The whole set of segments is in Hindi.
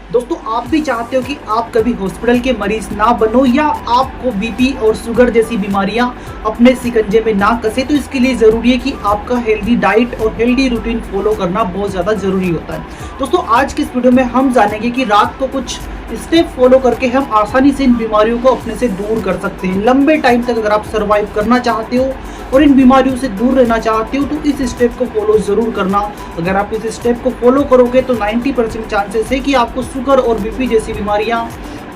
दोस्तों आप भी चाहते हो कि आप कभी हॉस्पिटल के मरीज ना बनो या आपको बीपी और शुगर जैसी बीमारियां अपने शिकंजे में ना कसे, तो इसके लिए ज़रूरी है कि आपका हेल्दी डाइट और हेल्दी रूटीन फॉलो करना बहुत ज़्यादा ज़रूरी होता है। दोस्तों आज की इस वीडियो में हम जानेंगे कि रात को कुछ स्टेप फॉलो करके हम आसानी से इन बीमारियों को अपने से दूर कर सकते हैं। लंबे टाइम तक अगर आप सर्वाइव करना चाहते हो और इन बीमारियों से दूर रहना चाहते हो तो इस स्टेप को फॉलो ज़रूर करना। अगर आप इस स्टेप को फॉलो करोगे तो 90% चांसेस है कि आपको शुगर और बीपी जैसी बीमारियां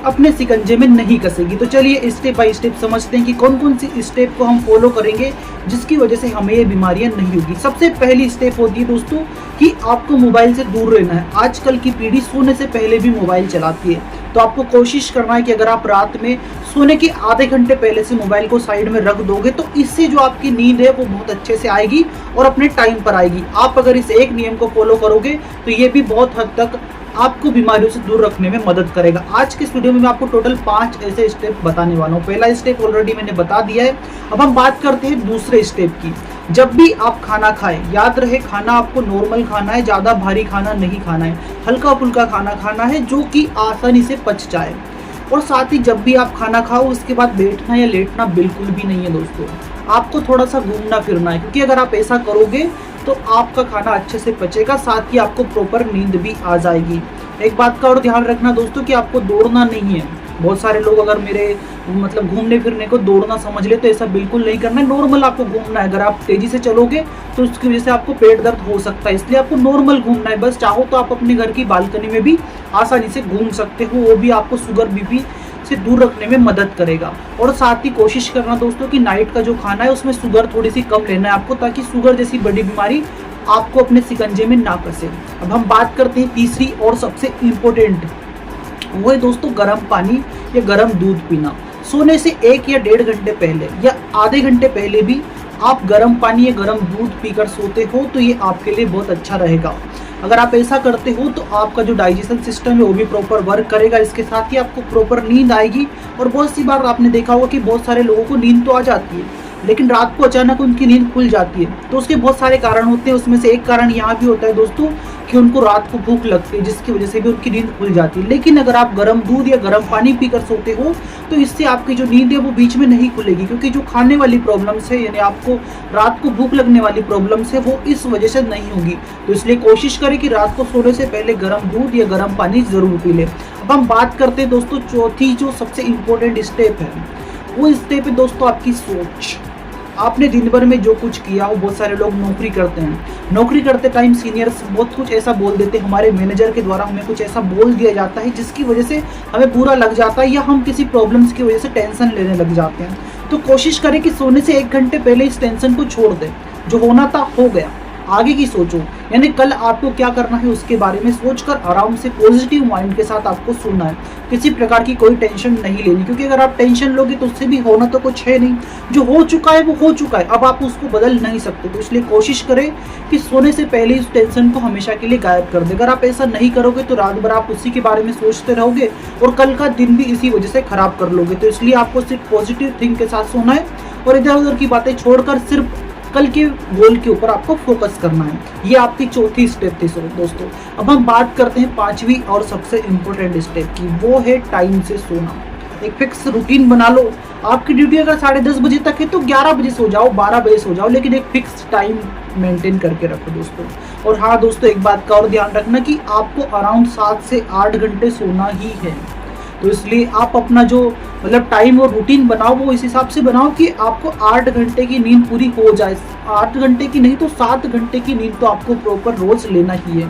अपने शिकंजे में नहीं कसेगी। तो चलिए स्टेप बाय स्टेप समझते हैं कि कौन कौन सी स्टेप को हम फॉलो करेंगे जिसकी वजह से हमें ये बीमारियां नहीं होगी। सबसे पहली स्टेप होती है दोस्तों कि आपको मोबाइल से दूर रहना है। आजकल की पीढ़ी सोने से पहले भी मोबाइल चलाती है, तो आपको कोशिश करना है कि अगर आप रात में सोने के आधे घंटे पहले से मोबाइल को साइड में रख दोगे तो इससे जो आपकी नींद है वो बहुत अच्छे से आएगी और अपने टाइम पर आएगी। आप अगर इस एक नियम को फॉलो करोगे तो ये भी बहुत हद तक आपको बीमारियों से दूर रखने में मदद करेगा। आज के इस वीडियो में मैं आपको टोटल 5 ऐसे स्टेप बताने वाला हूँ। पहला स्टेप ऑलरेडी मैंने बता दिया है। अब हम बात करते हैं दूसरे स्टेप की। जब भी आप खाना खाएं, याद रहे खाना आपको नॉर्मल खाना है, ज़्यादा भारी खाना नहीं खाना है, हल्का फुल्का खाना खाना है जो कि आसानी से पच जाए। और साथ ही जब भी आप खाना खाओ उसके बाद बैठना या लेटना बिल्कुल भी नहीं है दोस्तों। आपको थोड़ा सा घूमना फिरना है, क्योंकि अगर आप ऐसा करोगे तो आपका खाना अच्छे से पचेगा, साथ ही आपको प्रॉपर नींद भी आ जाएगी। एक बात का और ध्यान रखना दोस्तों कि आपको दौड़ना नहीं है। बहुत सारे लोग अगर मेरे घूमने फिरने को दौड़ना समझ ले तो ऐसा बिल्कुल नहीं करना है। नॉर्मल आपको घूमना है। अगर आप तेजी से चलोगे तो उसकी वजह से आपको पेट दर्द हो सकता है, इसलिए आपको नॉर्मल घूमना है। बस चाहो तो आप अपने घर की बालकनी में भी आसानी से घूम सकते हो, वो भी आपको शुगर बीपी से दूर रखने में मदद करेगा। और साथ ही कोशिश करना दोस्तों कि नाइट का जो खाना है उसमें शुगर थोड़ी सी कम लेना है आपको, ताकि शुगर जैसी बड़ी बीमारी आपको अपने शिकंजे में ना कसे। अब हम बात करते हैं तीसरी और सबसे इम्पोर्टेंट, वो है दोस्तों गर्म पानी या गर्म दूध पीना। सोने से 1 या 1.5 घंटे पहले या आधे घंटे पहले भी आप गर्म पानी या गर्म दूध पीकर सोते हो तो ये आपके लिए बहुत अच्छा रहेगा। अगर आप ऐसा करते हो तो आपका जो डाइजेशन सिस्टम है वो भी प्रॉपर वर्क करेगा, इसके साथ ही आपको प्रॉपर नींद आएगी। और बहुत सी बार आपने देखा होगा कि बहुत सारे लोगों को नींद तो आ जाती है लेकिन रात को अचानक उनकी नींद खुल जाती है, तो उसके बहुत सारे कारण होते हैं। उसमें से एक कारण यहाँ भी होता है दोस्तों कि उनको रात को भूख लगती है, जिसकी वजह से भी उनकी नींद खुल जाती है। लेकिन अगर आप गर्म दूध या गर्म पानी पीकर सोते हो तो इससे आपकी जो नींद है वो बीच में नहीं खुलेगी, क्योंकि जो खाने वाली प्रॉब्लम्स है यानी आपको रात को भूख लगने वाली प्रॉब्लम्स है वो इस वजह से नहीं होगी। तो इसलिए कोशिश करें कि रात को सोने से पहले गर्म दूध या गर्म पानी जरूर पी लें। अब हम बात करते हैं दोस्तों चौथी जो सबसे इम्पोर्टेंट स्टेप है, वो स्टेप है दोस्तों आपकी सोच। आपने दिन भर में जो कुछ किया हो, बहुत सारे लोग नौकरी करते हैं, नौकरी करते टाइम सीनियर्स बहुत कुछ ऐसा बोल देते हैं, हमारे मैनेजर के द्वारा हमें कुछ ऐसा बोल दिया जाता है जिसकी वजह से हमें बुरा लग जाता है या हम किसी प्रॉब्लम्स की वजह से टेंशन लेने लग जाते हैं। तो कोशिश करें कि सोने से 1 घंटे पहले इस टेंशन को छोड़ दें। जो होना था हो गया, आगे की सोचो, यानी कल आपको क्या करना है उसके बारे में सोचकर आराम से पॉजिटिव माइंड के साथ आपको सोना है। किसी प्रकार की कोई टेंशन नहीं लेनी, क्योंकि अगर आप टेंशन लोगे तो उससे भी होना तो कुछ है नहीं। जो हो चुका है वो हो चुका है, अब आप उसको बदल नहीं सकते। तो इसलिए कोशिश करें कि सोने से पहले इस टेंशन को हमेशा के लिए गायब कर दे। अगर आप ऐसा नहीं करोगे तो रात भर आप उसी के बारे में सोचते रहोगे और कल का दिन भी इसी वजह से खराब कर लोगे। तो इसलिए आपको सिर्फ पॉजिटिव थिंक के साथ सोना है और इधर उधर की बातें छोड़कर सिर्फ कल के गोल के ऊपर आपको फोकस करना है। ये आपकी चौथी स्टेप थी दोस्तों। अब हम बात करते हैं 5वीं और सबसे इम्पोर्टेंट स्टेप की, वो है टाइम से सोना। एक फिक्स रूटीन बना लो। आपकी ड्यूटी अगर 10:30 बजे तक है तो 11 बजे सो जाओ, 12 बजे सो जाओ, लेकिन एक फिक्स टाइम मेंटेन करके रखो दोस्तों। और हाँ दोस्तों, एक बात का और ध्यान रखना कि आपको अराउंड 7 से 8 घंटे सोना ही है। तो इसलिए आप अपना जो टाइम और रूटीन बनाओ वो इस हिसाब से बनाओ कि आपको 8 घंटे की नींद पूरी हो जाए। 8 घंटे की नहीं तो 7 घंटे की नींद तो आपको प्रॉपर रोज लेना ही है।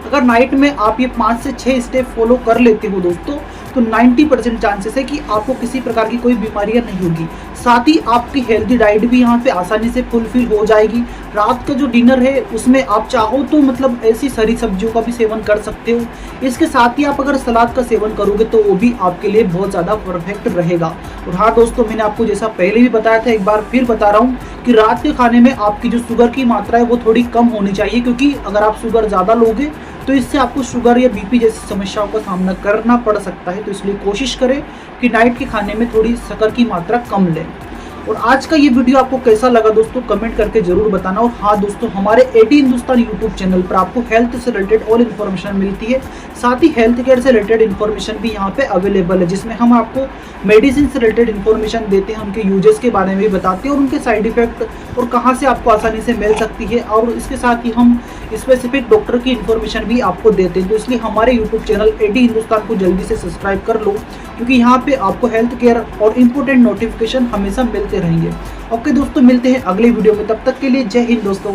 अगर नाइट में आप ये 5 से 6 स्टेप फॉलो कर लेते हो दोस्तों तो 90% चांसेस है कि आपको किसी प्रकार की कोई बीमारियां नहीं होगी। साथ ही आपकी हेल्दी डाइट भी यहाँ पे आसानी से फुलफिल हो जाएगी। रात का जो डिनर है उसमें आप चाहो तो ऐसी सारी सब्जियों का भी सेवन कर सकते हो। इसके साथ ही आप अगर सलाद का सेवन करोगे तो वो भी आपके लिए बहुत ज़्यादा परफेक्ट रहेगा। और हाँ दोस्तों, मैंने आपको जैसा पहले भी बताया था, एक बार फिर बता रहा हूँ कि रात के खाने में आपकी जो शुगर की मात्रा है वो थोड़ी कम होनी चाहिए, क्योंकि अगर आप शुगर ज़्यादा लोगे तो इससे आपको शुगर या बीपी जैसी समस्याओं का सामना करना पड़ सकता है। तो इसलिए कोशिश करें कि नाइट के खाने में थोड़ी शक्कर की मात्रा कम लें। और आज का ये वीडियो आपको कैसा लगा दोस्तों कमेंट करके जरूर बताना। और हाँ दोस्तों, हमारे एटी हिंदुस्तान यूट्यूब चैनल पर आपको हेल्थ से रिलेटेड ऑल इन्फॉर्मेशन मिलती है, साथ ही हेल्थ केयर से रिलेटेड इन्फॉर्मेशन भी यहाँ पे अवेलेबल है, जिसमें हम आपको मेडिसिन से रिलेटेड इन्फॉर्मेशन देते हैं, उनके यूजेस के बारे में भी बताते हैं और उनके साइड इफेक्ट और कहाँ से आपको आसानी से मिल सकती है, और इसके साथ ही हम स्पेसिफिक डॉक्टर की इन्फॉर्मेशन भी आपको देते हैं। तो इसलिए हमारे यूट्यूब चैनल एटी हिंदुस्तान को जल्दी से सब्सक्राइब कर लो, क्योंकि यहाँ पे आपको हेल्थ केयर और इंपॉर्टेंट नोटिफिकेशन हमेशा मिलते रहेंगे। ओके दोस्तों, मिलते हैं अगले वीडियो में, तब तक के लिए जय हिंद दोस्तों।